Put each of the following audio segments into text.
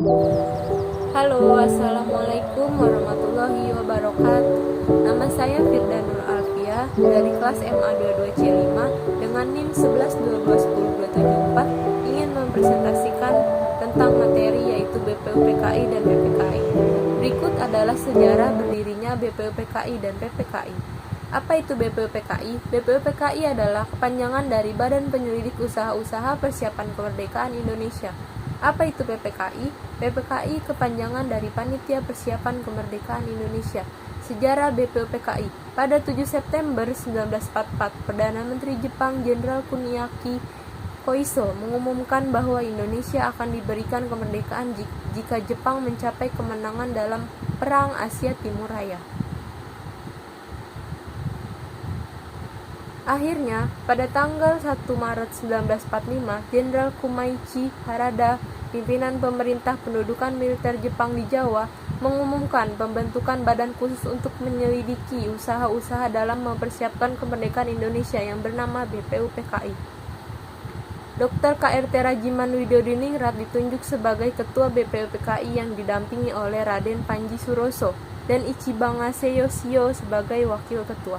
Halo, assalamualaikum warahmatullahi wabarakatuh. Nama saya Firda Nur Alfia dari kelas MA 22C5 dengan NIM 11221024 ingin mempresentasikan tentang materi yaitu BPUPKI dan PPKI. Berikut adalah sejarah berdirinya BPUPKI dan PPKI. Apa itu BPUPKI? BPUPKI adalah kepanjangan dari Badan Penyelidik Usaha-Usaha Persiapan Kemerdekaan Indonesia. Apa itu PPKI? PPKI kepanjangan dari Panitia Persiapan Kemerdekaan Indonesia. Sejarah BPUPKI. Pada 7 September 1944, Perdana Menteri Jepang Jenderal Kuniaki Koiso mengumumkan bahwa Indonesia akan diberikan kemerdekaan jika Jepang mencapai kemenangan dalam Perang Asia Timur Raya. Akhirnya, pada tanggal 1 Maret 1945, Jenderal Kumaichi Harada, pimpinan pemerintah pendudukan militer Jepang di Jawa, mengumumkan pembentukan badan khusus untuk menyelidiki usaha-usaha dalam mempersiapkan kemerdekaan Indonesia yang bernama BPUPKI. Dr. K.R.T. Rajiman Widodiningrat ditunjuk sebagai ketua BPUPKI yang didampingi oleh Raden Panji Suroso dan Ichibangase Yoshio sebagai wakil ketua.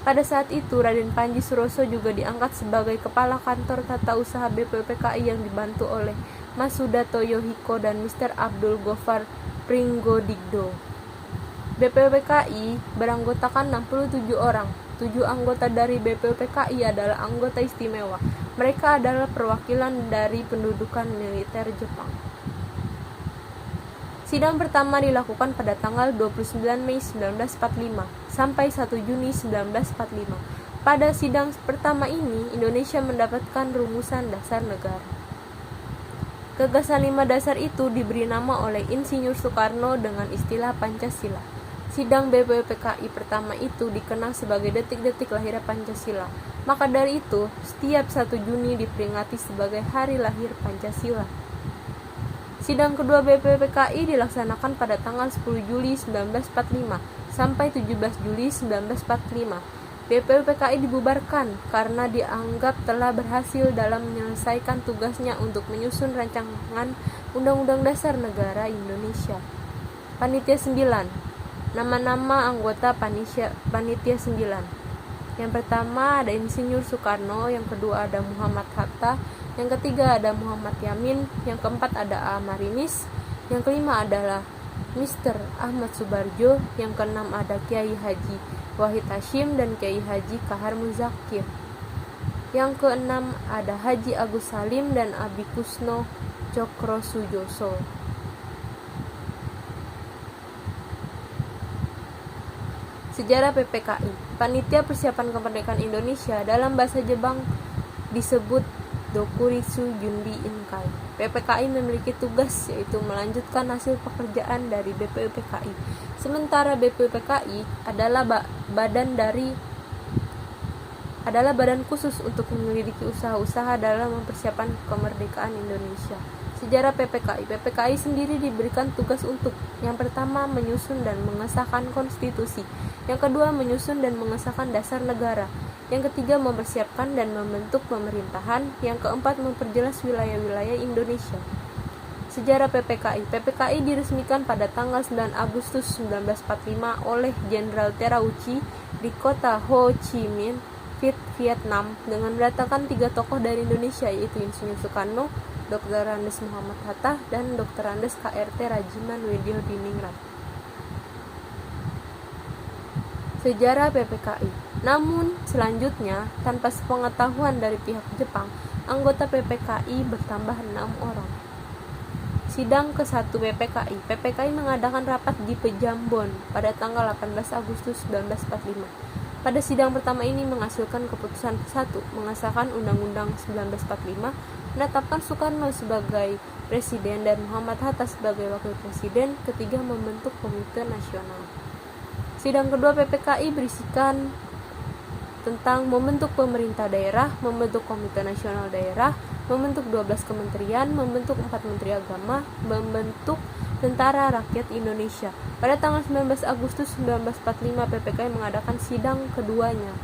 Pada saat itu, Raden Panji Suroso juga diangkat sebagai kepala kantor tata usaha BPUPKI yang dibantu oleh Masuda Toyohiko dan Mr. Abdul Gofar Pringgodigdo. BPUPKI beranggotakan 67 orang. 7 anggota dari BPUPKI adalah anggota istimewa. Mereka adalah perwakilan dari pendudukan militer Jepang. Sidang pertama dilakukan pada tanggal 29 Mei 1945 sampai 1 Juni 1945. Pada sidang pertama ini, Indonesia mendapatkan rumusan dasar negara. Gagasan 5 dasar itu diberi nama oleh Insinyur Soekarno dengan istilah Pancasila. Sidang BPUPKI pertama itu dikenal sebagai detik-detik lahir Pancasila. Maka dari itu, setiap 1 Juni diperingati sebagai hari lahir Pancasila. Sidang kedua BPUPKI dilaksanakan pada tanggal 10 Juli 1945 sampai 17 Juli 1945. BPUPKI dibubarkan karena dianggap telah berhasil dalam menyelesaikan tugasnya untuk menyusun rancangan Undang-Undang Dasar Negara Indonesia. Panitia 9. Nama-nama anggota Panitia 9. Yang pertama ada Insinyur Soekarno, yang kedua ada Muhammad Hatta, yang ketiga ada Muhammad Yamin, yang keempat ada A. Marimis, yang kelima adalah Mr. Ahmad Subarjo, yang keenam ada Kiai Haji Wahid Hashim dan Kiai Haji Kahar Muzakir. Yang keenam ada Haji Agus Salim dan Abi Kusno Cokrosujoso. Sejarah PPKI. Panitia Persiapan Kemerdekaan Indonesia dalam bahasa Jepang disebut Dokuritsu Jundi Inkai. PPKI memiliki tugas yaitu melanjutkan hasil pekerjaan dari BPUPKI. Sementara BPUPKI adalah badan khusus untuk menyelidiki usaha-usaha dalam mempersiapkan kemerdekaan Indonesia. Sejarah PPKI. PPKI sendiri diberikan tugas untuk yang pertama menyusun dan mengesahkan konstitusi, yang kedua menyusun dan mengesahkan dasar negara, yang ketiga mempersiapkan dan membentuk pemerintahan, yang keempat memperjelas wilayah-wilayah Indonesia. Sejarah PPKI. PPKI diresmikan pada tanggal 9 Agustus 1945 oleh Jenderal Terauchi di kota Ho Chi Minh, Vietnam, dengan mendatangkan 3 tokoh dari Indonesia yaitu Insinyur Soekarno, Dr. Andes Muhammad Hatta, dan Dr. Andes K.R.T. Rajiman Widodiningrat. Sejarah PPKI. Namun, selanjutnya, tanpa sepengetahuan dari pihak Jepang, anggota PPKI bertambah 6 orang. Sidang ke-1 PPKI. PPKI mengadakan rapat di Pejambon pada tanggal 18 Agustus 1945. Pada sidang pertama ini menghasilkan keputusan ke-1, mengesahkan Undang-Undang 1945, menetapkan Soekarno sebagai Presiden dan Muhammad Hatta sebagai Wakil Presiden, ketiga membentuk Komite Nasional. Sidang kedua PPKI berisikan tentang membentuk pemerintah daerah, membentuk Komite Nasional Daerah, membentuk 12 kementerian, membentuk 4 menteri agama, membentuk Tentara Rakyat Indonesia. Pada tanggal 19 Agustus 1945 PPKI mengadakan sidang keduanya.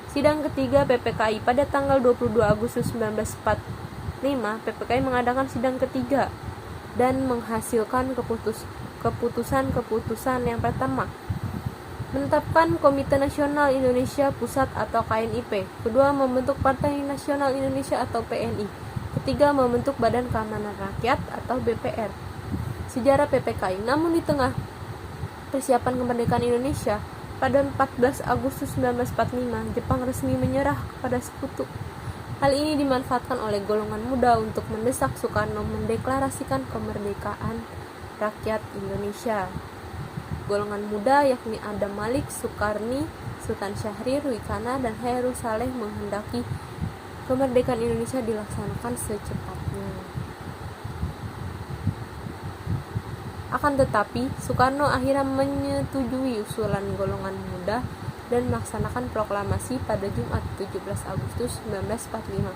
Sidang ketiga PPKI pada tanggal 22 Agustus 1945 PPKI mengadakan sidang ketiga. dan menghasilkan keputusan-keputusan yang pertama, menetapkan Komite Nasional Indonesia Pusat atau KNIP. Kedua, membentuk Partai Nasional Indonesia atau PNI. Ketiga, membentuk Badan Keamanan Rakyat atau BPR. Sejarah PPKI. Namun di tengah persiapan kemerdekaan Indonesia, pada 14 Agustus 1945, Jepang resmi menyerah kepada sekutu. Hal ini dimanfaatkan oleh golongan muda untuk mendesak Soekarno mendeklarasikan kemerdekaan rakyat Indonesia. Golongan muda yakni Adam Malik, Sukarni, Sultan Syahrir, Wikana, dan Heru Saleh menghendaki kemerdekaan Indonesia dilaksanakan secepatnya. Akan tetapi, Soekarno akhirnya menyetujui usulan golongan muda dan melaksanakan proklamasi pada Jumat 17 Agustus 1945.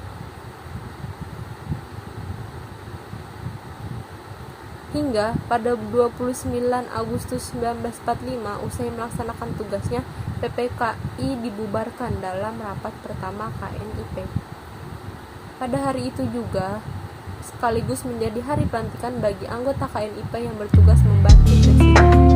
Hingga pada 29 Agustus 1945, usai melaksanakan tugasnya, PPKI dibubarkan dalam rapat pertama KNIP. Pada hari itu juga sekaligus menjadi hari pelantikan bagi anggota KNIP yang bertugas membantu Presiden.